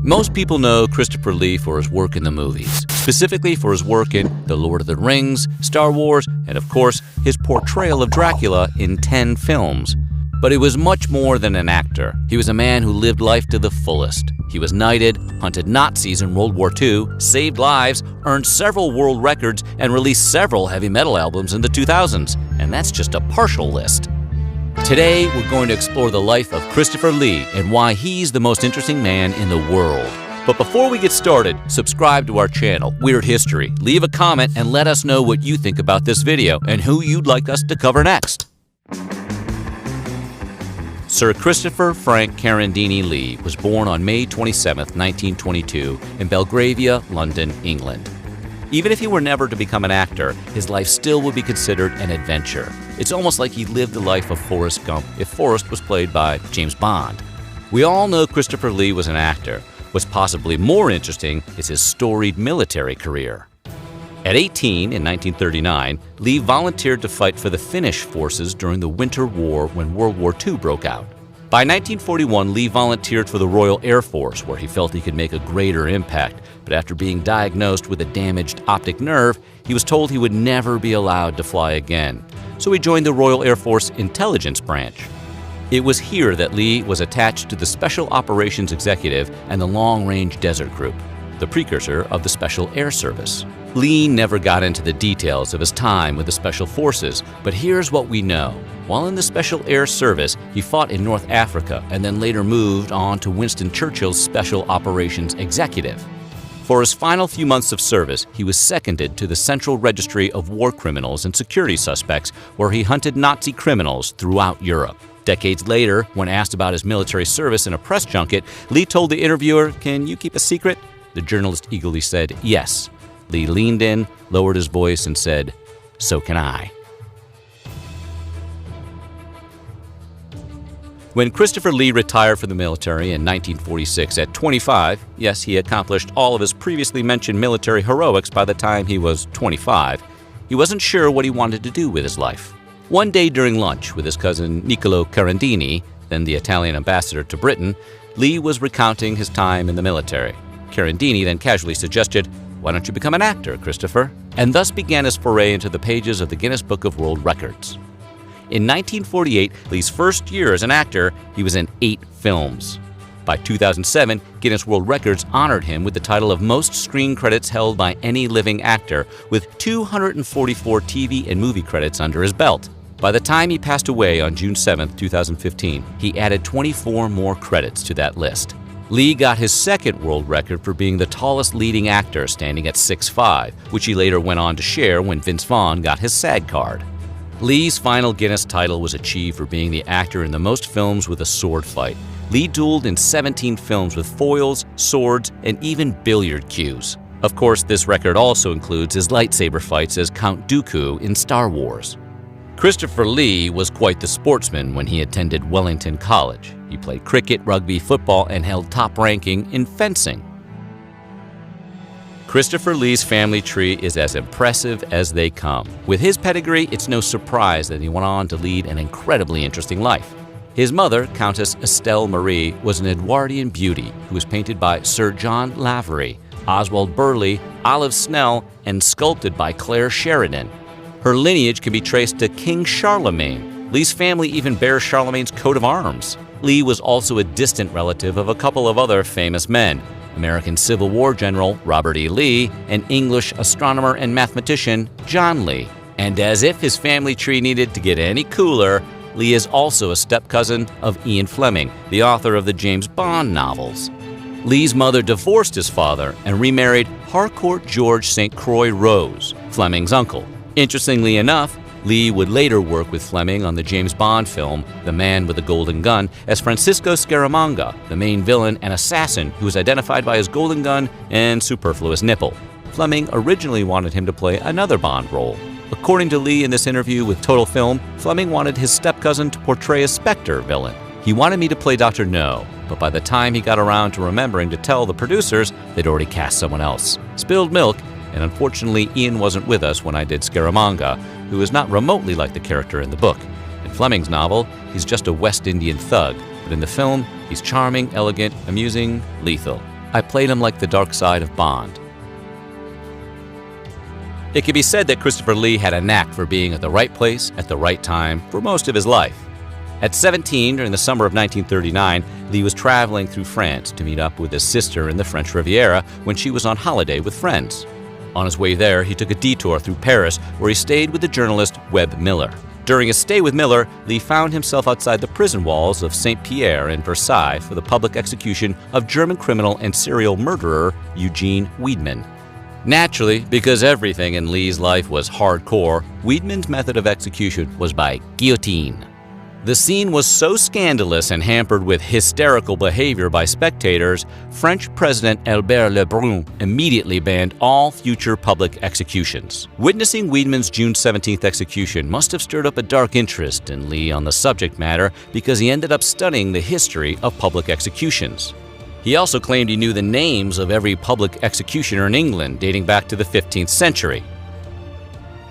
Most people know Christopher Lee for his work in the movies, specifically for his work in The Lord of the Rings, Star Wars, and of course, his portrayal of Dracula in 10 films. But he was much more than an actor. He was a man who lived life to the fullest. He was knighted, hunted Nazis in World War II, saved lives, earned several world records, and released several heavy metal albums in the 2000s. And that's just a partial list. Today, we're going to explore the life of Christopher Lee and why he's the most interesting man in the world. But before we get started, subscribe to our channel, Weird History. Leave a comment and let us know what you think about this video and who you'd like us to cover next. Sir Christopher Frank Carandini Lee was born on May 27, 1922, in Belgravia, London, England. Even if he were never to become an actor, his life still would be considered an adventure. It's almost like he lived the life of Forrest Gump if Forrest was played by James Bond. We all know Christopher Lee was an actor. What's possibly more interesting is his storied military career. At 18 in 1939, Lee volunteered to fight for the Finnish forces during the Winter War when World War II broke out. By 1941, Lee volunteered for the Royal Air Force, where he felt he could make a greater impact. But after being diagnosed with a damaged optic nerve, he was told he would never be allowed to fly again. So he joined the Royal Air Force Intelligence Branch. It was here that Lee was attached to the Special Operations Executive and the Long Range Desert Group, the precursor of the Special Air Service. Lee never got into the details of his time with the Special Forces, but here's what we know. While in the Special Air Service, he fought in North Africa and then later moved on to Winston Churchill's Special Operations Executive. For his final few months of service, he was seconded to the Central Registry of War Criminals and Security Suspects, where he hunted Nazi criminals throughout Europe. Decades later, when asked about his military service in a press junket, Lee told the interviewer, "Can you keep a secret?" The journalist eagerly said, "Yes." Lee leaned in, lowered his voice, and said, "So can I." When Christopher Lee retired from the military in 1946 at 25, yes, he accomplished all of his previously mentioned military heroics by the time he was 25, he wasn't sure what he wanted to do with his life. One day during lunch with his cousin Niccolo Carandini, then the Italian ambassador to Britain, Lee was recounting his time in the military. Carandini then casually suggested, "Why don't you become an actor, Christopher?" And thus began his foray into the pages of the Guinness Book of World Records. In 1948, Lee's first year as an actor, he was in 8 films. By 2007, Guinness World Records honored him with the title of most screen credits held by any living actor, with 244 TV and movie credits under his belt. By the time he passed away on June 7, 2015, he added 24 more credits to that list. Lee got his second world record for being the tallest leading actor, standing at 6'5", which he later went on to share when Vince Vaughn got his SAG card. Lee's final Guinness title was achieved for being the actor in the most films with a sword fight. Lee dueled in 17 films with foils, swords, and even billiard cues. Of course, this record also includes his lightsaber fights as Count Dooku in Star Wars. Christopher Lee was quite the sportsman when he attended Wellington College. He played cricket, rugby, football, and held top ranking in fencing. Christopher Lee's family tree is as impressive as they come. With his pedigree, it's no surprise that he went on to lead an incredibly interesting life. His mother, Countess Estelle Marie, was an Edwardian beauty who was painted by Sir John Lavery, Oswald Burley, Olive Snell, and sculpted by Claire Sheridan. Her lineage can be traced to King Charlemagne. Lee's family even bears Charlemagne's coat of arms. Lee was also a distant relative of a couple of other famous men: American Civil War General Robert E. Lee and English astronomer and mathematician John Lee. And as if his family tree needed to get any cooler, Lee is also a step-cousin of Ian Fleming, the author of the James Bond novels. Lee's mother divorced his father and remarried Harcourt George St. Croix Rose, Fleming's uncle. Interestingly enough, Lee would later work with Fleming on the James Bond film The Man with the Golden Gun as Francisco Scaramanga, the main villain and assassin who was identified by his golden gun and superfluous nipple. Fleming originally wanted him to play another Bond role. According to Lee in this interview with Total Film, Fleming wanted his step-cousin to portray a Spectre villain. "He wanted me to play Dr. No, but by the time he got around to remembering to tell the producers, they'd already cast someone else. Spilled milk, and unfortunately Ian wasn't with us when I did Scaramanga, who is not remotely like the character in the book. In Fleming's novel, he's just a West Indian thug, but in the film, he's charming, elegant, amusing, lethal. I played him like the dark side of Bond. It can be said that Christopher Lee had a knack for being at the right place at the right time for most of his life. At 17, during the summer of 1939, Lee was traveling through France to meet up with his sister in the French Riviera when she was on holiday with friends. On his way there, he took a detour through Paris, where he stayed with the journalist Webb Miller. During his stay with Miller, Lee found himself outside the prison walls of Saint-Pierre in Versailles for the public execution of German criminal and serial murderer Eugene Wiedemann. Naturally, because everything in Lee's life was hardcore, Wiedemann's method of execution was by guillotine. The scene was so scandalous and hampered with hysterical behavior by spectators, French President Albert Lebrun immediately banned all future public executions. Witnessing Wiedemann's June 17th execution must have stirred up a dark interest in Lee on the subject matter because he ended up studying the history of public executions. He also claimed he knew the names of every public executioner in England dating back to the 15th century.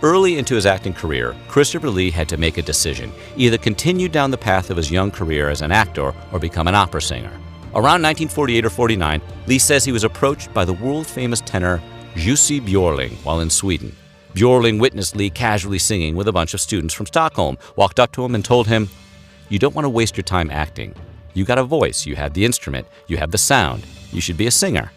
Early into his acting career, Christopher Lee had to make a decision: either continue down the path of his young career as an actor or become an opera singer. Around 1948 or 49, Lee says he was approached by the world-famous tenor Jussi Björling while in Sweden. Björling witnessed Lee casually singing with a bunch of students from Stockholm, walked up to him and told him, "You don't want to waste your time acting. You got a voice, you have the instrument, you have the sound. You should be a singer."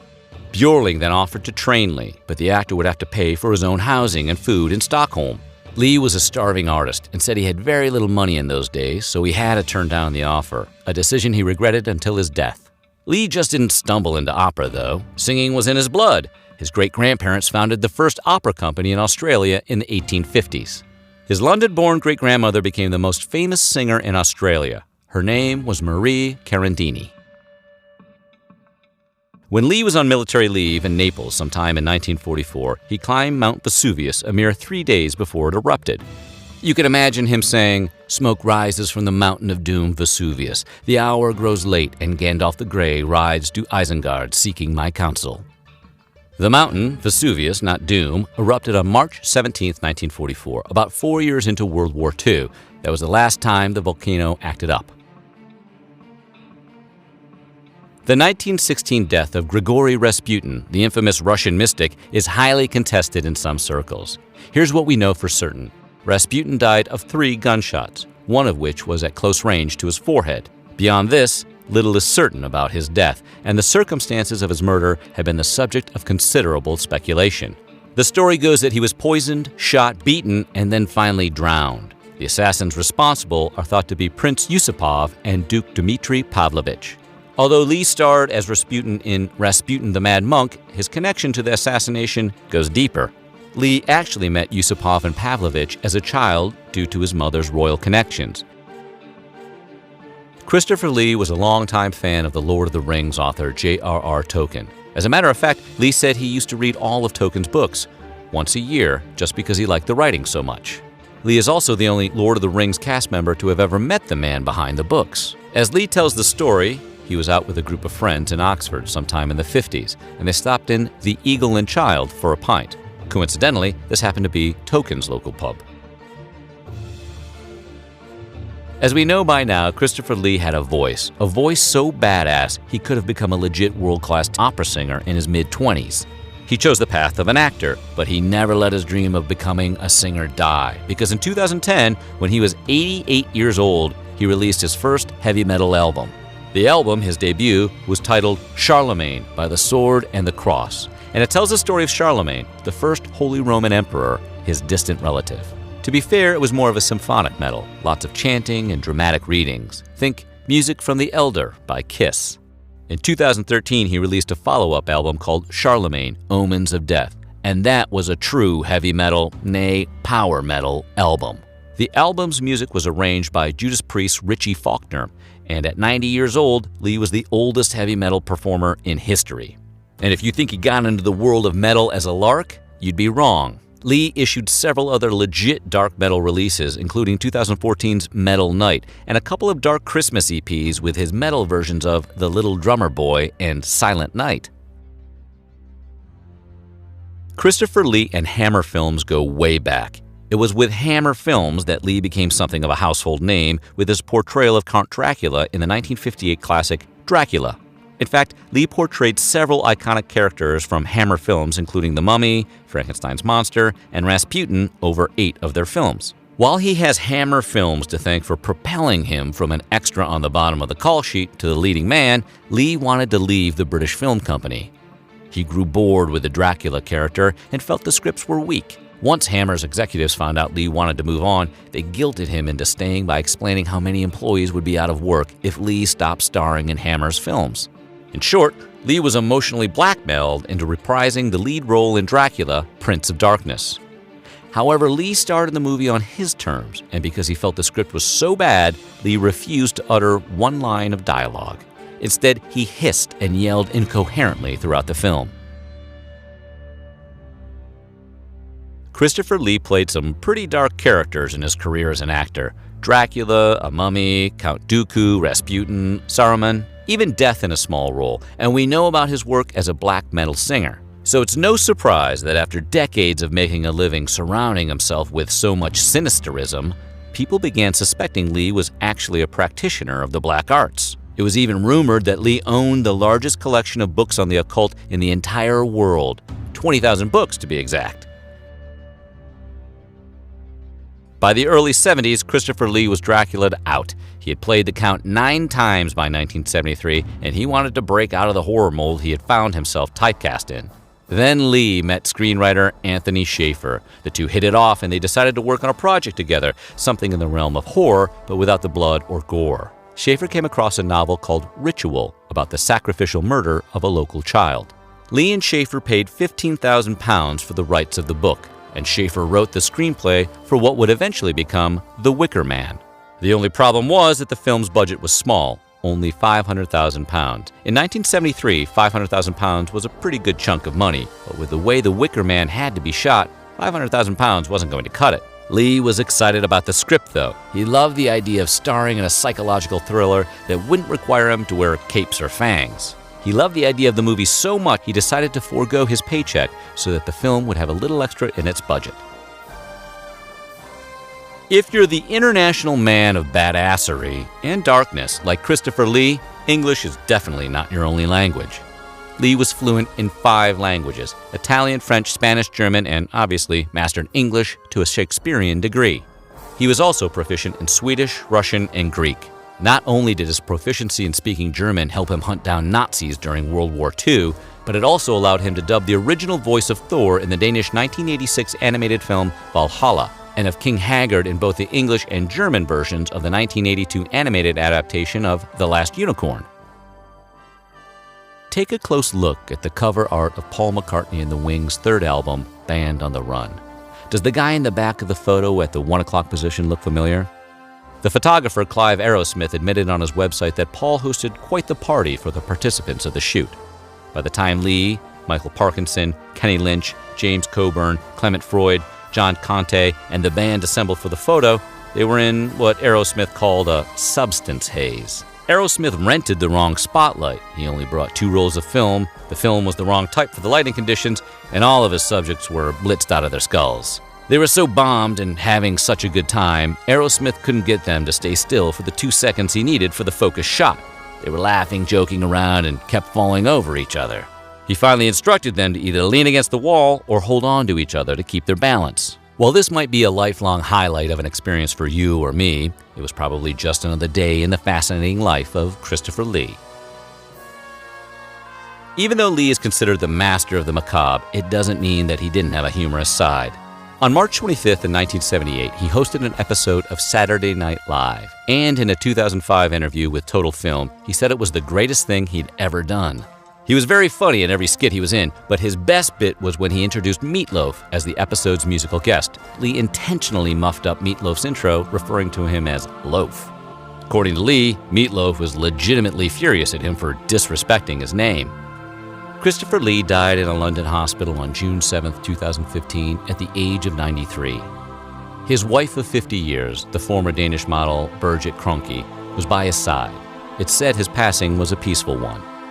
Björling then offered to train Lee, but the actor would have to pay for his own housing and food in Stockholm. Lee was a starving artist and said he had very little money in those days, so he had to turn down the offer, a decision he regretted until his death. Lee just didn't stumble into opera, though. Singing was in his blood. His great-grandparents founded the first opera company in Australia in the 1850s. His London-born great-grandmother became the most famous singer in Australia. Her name was Marie Carandini. When Lee was on military leave in Naples sometime in 1944, he climbed Mount Vesuvius a mere 3 days before it erupted. You can imagine him saying, "Smoke rises from the mountain of doom, Vesuvius. The hour grows late, and Gandalf the Grey rides to Isengard seeking my counsel." The mountain, Vesuvius, not Doom, erupted on March 17, 1944, about 4 years into World War II. That was the last time the volcano acted up. The 1916 death of Grigory Rasputin, the infamous Russian mystic, is highly contested in some circles. Here's what we know for certain. Rasputin died of 3 gunshots, one of which was at close range to his forehead. Beyond this, little is certain about his death, and the circumstances of his murder have been the subject of considerable speculation. The story goes that he was poisoned, shot, beaten, and then finally drowned. The assassins responsible are thought to be Prince Yusupov and Duke Dmitry Pavlovich. Although Lee starred as Rasputin in Rasputin the Mad Monk, his connection to the assassination goes deeper. Lee actually met Yusupov and Pavlovich as a child due to his mother's royal connections. Christopher Lee was a longtime fan of the Lord of the Rings author J.R.R. Tolkien. As a matter of fact, Lee said he used to read all of Tolkien's books once a year just because he liked the writing so much. Lee is also the only Lord of the Rings cast member to have ever met the man behind the books. As Lee tells the story, he was out with a group of friends in Oxford sometime in the 50s, and they stopped in the Eagle and Child for a pint. Coincidentally, this happened to be Tolkien's local pub. As we know by now, Christopher Lee had a voice so badass he could have become a legit world-class opera singer in his mid-20s. He chose the path of an actor, but he never let his dream of becoming a singer die, because in 2010, when he was 88 years old, he released his first heavy metal album. The album, his debut, was titled Charlemagne by the Sword and the Cross, and it tells the story of Charlemagne, the first Holy Roman Emperor, his distant relative. To be fair, it was more of a symphonic metal, lots of chanting and dramatic readings. Think Music from the Elder by Kiss. In 2013, he released a follow-up album called Charlemagne, Omens of Death, and that was a true heavy metal, nay, power metal album. The album's music was arranged by Judas Priest's Richie Faulkner, and at 90 years old, Lee was the oldest heavy metal performer in history. And if you think he got into the world of metal as a lark, you'd be wrong. Lee issued several other legit dark metal releases, including 2014's Metal Night, and a couple of dark Christmas EPs with his metal versions of The Little Drummer Boy and Silent Night. Christopher Lee and Hammer Films go way back. It was with Hammer Films that Lee became something of a household name with his portrayal of Count Dracula in the 1958 classic Dracula. In fact, Lee portrayed several iconic characters from Hammer films, including The Mummy, Frankenstein's Monster, and Rasputin, over 8 of their films. While he has Hammer films to thank for propelling him from an extra on the bottom of the call sheet to the leading man, Lee wanted to leave the British Film Company. He grew bored with the Dracula character and felt the scripts were weak. Once Hammer's executives found out Lee wanted to move on, they guilted him into staying by explaining how many employees would be out of work if Lee stopped starring in Hammer's films. In short, Lee was emotionally blackmailed into reprising the lead role in Dracula, Prince of Darkness. However, Lee starred in the movie on his terms, and because he felt the script was so bad, Lee refused to utter one line of dialogue. Instead, he hissed and yelled incoherently throughout the film. Christopher Lee played some pretty dark characters in his career as an actor. Dracula, a mummy, Count Dooku, Rasputin, Saruman, even death in a small role, and we know about his work as a black metal singer. So it's no surprise that after decades of making a living surrounding himself with so much sinisterism, people began suspecting Lee was actually a practitioner of the black arts. It was even rumored that Lee owned the largest collection of books on the occult in the entire world, 20,000 books to be exact. By the early 70s, Christopher Lee was Dracula'd out. He had played the Count 9 times by 1973, and he wanted to break out of the horror mold he had found himself typecast in. Then Lee met screenwriter Anthony Shaffer. The two hit it off and they decided to work on a project together, something in the realm of horror, but without the blood or gore. Shaffer came across a novel called Ritual about the sacrificial murder of a local child. Lee and Shaffer paid £15,000 for the rights of the book, and Shaffer wrote the screenplay for what would eventually become The Wicker Man. The only problem was that the film's budget was small, only £500,000. In 1973, £500,000 was a pretty good chunk of money, but with the way The Wicker Man had to be shot, £500,000 wasn't going to cut it. Lee was excited about the script, though. He loved the idea of starring in a psychological thriller that wouldn't require him to wear capes or fangs. He loved the idea of the movie so much he decided to forego his paycheck so that the film would have a little extra in its budget. If you're the international man of badassery and darkness like Christopher Lee, English is definitely not your only language. Lee was fluent in 5 languages: Italian, French, Spanish, German, and obviously mastered English to a Shakespearean degree. He was also proficient in Swedish, Russian, and Greek. Not only did his proficiency in speaking German help him hunt down Nazis during World War II, but it also allowed him to dub the original voice of Thor in the Danish 1986 animated film Valhalla, and of King Haggard in both the English and German versions of the 1982 animated adaptation of The Last Unicorn. Take a close look at the cover art of Paul McCartney and the Wings' 3rd album, Band on the Run. Does the guy in the back of the photo at the 1 o'clock position look familiar? The photographer Clive Aerosmith admitted on his website that Paul hosted quite the party for the participants of the shoot. By the time Lee, Michael Parkinson, Kenny Lynch, James Coburn, Clement Freud, John Conte, and the band assembled for the photo, they were in what Aerosmith called a substance haze. Aerosmith rented the wrong spotlight. He only brought 2 rolls of film, the film was the wrong type for the lighting conditions, and all of his subjects were blitzed out of their skulls. They were so bombed and having such a good time, Aerosmith couldn't get them to stay still for the 2 seconds he needed for the focus shot. They were laughing, joking around, and kept falling over each other. He finally instructed them to either lean against the wall or hold on to each other to keep their balance. While this might be a lifelong highlight of an experience for you or me, it was probably just another day in the fascinating life of Christopher Lee. Even though Lee is considered the master of the macabre, it doesn't mean that he didn't have a humorous side. On March 25th in 1978, he hosted an episode of Saturday Night Live, and in a 2005 interview with Total Film, he said it was the greatest thing he'd ever done. He was very funny in every skit he was in, but his best bit was when he introduced Meat Loaf as the episode's musical guest. Lee intentionally muffed up Meat Loaf's intro, referring to him as Loaf. According to Lee, Meat Loaf was legitimately furious at him for disrespecting his name. Christopher Lee died in a London hospital on June 7, 2015, at the age of 93. His wife of 50 years, the former Danish model Birgit Kronke, was by his side. It's said his passing was a peaceful one.